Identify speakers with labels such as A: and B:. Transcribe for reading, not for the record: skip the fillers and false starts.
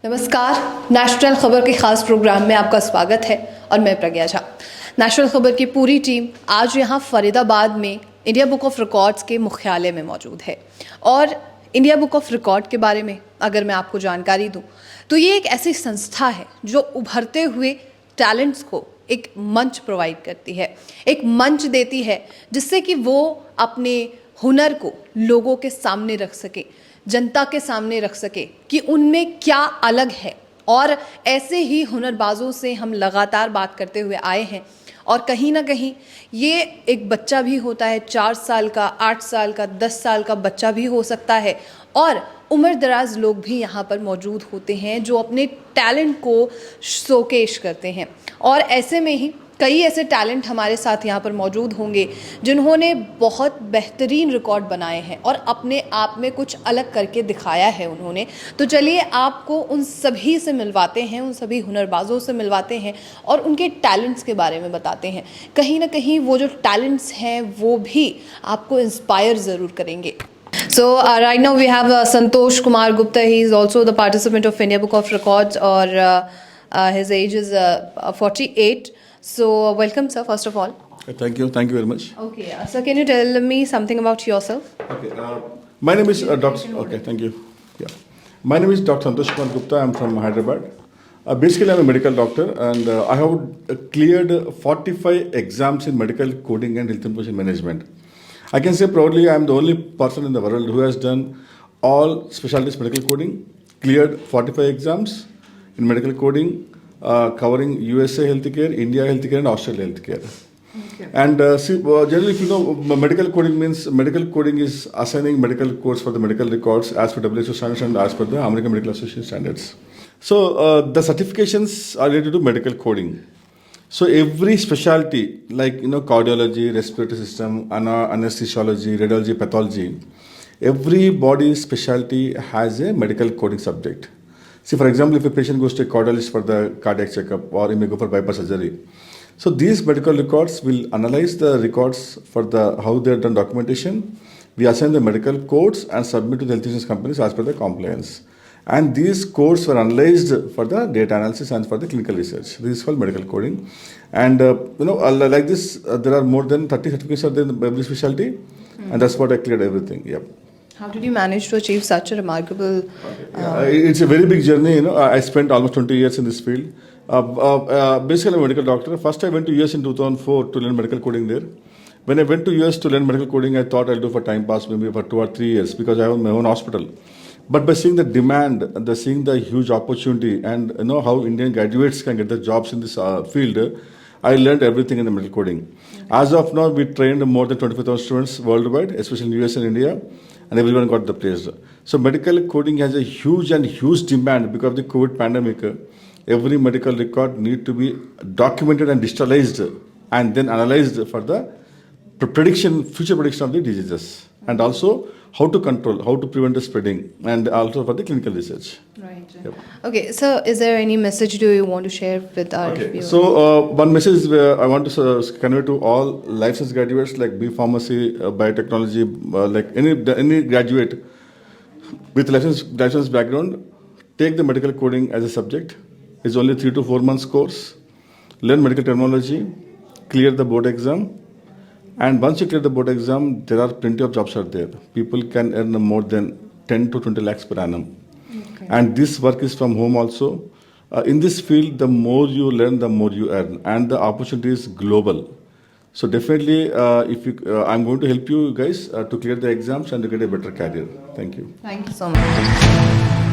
A: नमस्कार, नेशनल खबर के खास प्रोग्राम में आपका स्वागत है और मैं प्रज्ञा झा। नेशनल खबर की पूरी टीम आज यहाँ फरीदाबाद में इंडिया बुक ऑफ रिकॉर्ड्स के मुख्यालय में मौजूद है। और इंडिया बुक ऑफ रिकॉर्ड के बारे में अगर मैं आपको जानकारी दूं तो ये एक ऐसी संस्था है जो उभरते हुए टैलेंट्स को एक मंच प्रोवाइड करती है, एक मंच देती है जिससे कि वो अपने हुनर को लोगों के सामने रख सके, जनता के सामने रख सके कि उनमें क्या अलग है। और ऐसे ही हुनरबाजों से हम लगातार बात करते हुए आए हैं और कहीं ना कहीं ये एक बच्चा भी होता है, 4 साल का, 8 साल का, 10 साल का बच्चा भी हो सकता है और उम्र दराज लोग भी यहाँ पर मौजूद होते हैं जो अपने टैलेंट को शोकेश करते हैं। और ऐसे में ही कई ऐसे टैलेंट हमारे साथ यहाँ पर मौजूद होंगे जिन्होंने बहुत बेहतरीन रिकॉर्ड बनाए हैं और अपने आप में कुछ अलग करके दिखाया है उन्होंने। तो चलिए आपको उन सभी से मिलवाते हैं, उन सभी हुनरबाजों से मिलवाते हैं और उनके टैलेंट्स के बारे में बताते हैं। कहीं ना कहीं वो जो टैलेंट्स हैं वो भी आपको इंस्पायर ज़रूर करेंगे। So right now we have Santosh Kumar Gupta. He is also the participant of India Book of Records or his age is 48. So welcome sir, first of all.
B: Thank you very much.
A: Okay, so can you tell me something about yourself?
B: Okay, my name is Dr. Okay, thank you. Yeah, my name is Dr. Santosh Kumar Gupta. I'm from Hyderabad. Basically, I'm a medical doctor and I have cleared 45 exams in medical coding and health information management. I can say proudly I'm the only person in the world who has done all specialties medical coding, cleared 45 exams in medical coding, covering USA healthcare, India healthcare and Australia healthcare. Okay. And generally, if you know, medical coding means medical coding is assigning medical codes for the medical records as per WHO standards and as per the American Medical Association standards. So the certifications are related to medical coding. So every specialty like cardiology, respiratory system, anesthesiology, radiology, pathology, every body specialty has a medical coding subject. See, for example, if a patient goes to a cardiologist for the cardiac checkup or he may go for bypass surgery. So these medical records will analyze the records for how they are done documentation. We assign the medical codes and submit to the health insurance companies as per the compliance. And these codes were analyzed for the data analysis and for the clinical research. This is called medical coding. And like this, there are more than 30 certificates are there in every specialty. And that's what I cleared everything. Yep.
A: How did you manage to achieve such a remarkable...
B: It's a very big journey. I spent almost 20 years in this field. Basically, I'm a medical doctor. First, I went to US in 2004 to learn medical coding there. When I went to US to learn medical coding, I thought I'll do for time pass maybe for 2 or 3 years because I have my own hospital. But by seeing the demand, seeing the huge opportunity and how Indian graduates can get the jobs in this field, I learned everything in the medical coding. As of now, we trained more than 25,000 students worldwide, especially in US and India, and everyone got the praise. So medical coding has a huge demand because of the COVID pandemic. Every medical record need to be documented and digitalized and then analyzed for the future prediction of the diseases. And also how to control, how to prevent the spreading, and also for the clinical research.
A: Right. Yep. Okay, so is there any message do you want to share with our viewers?
B: So one message is I want to convey to all licensed graduates like B Pharmacy, biotechnology, like any graduate with license background, take the medical coding as a subject. It's only 3 to 4 months course. Learn medical terminology, clear the board exam. And once you clear the board exam, there are plenty of jobs out there. People can earn more than 10 to 20 lakhs per annum. Okay. And this work is from home also. In this field, the more you learn, the more you earn. And the opportunity is global. So definitely, I'm going to help you guys to clear the exams and to get a better career. Thank you.
A: Thank you so much.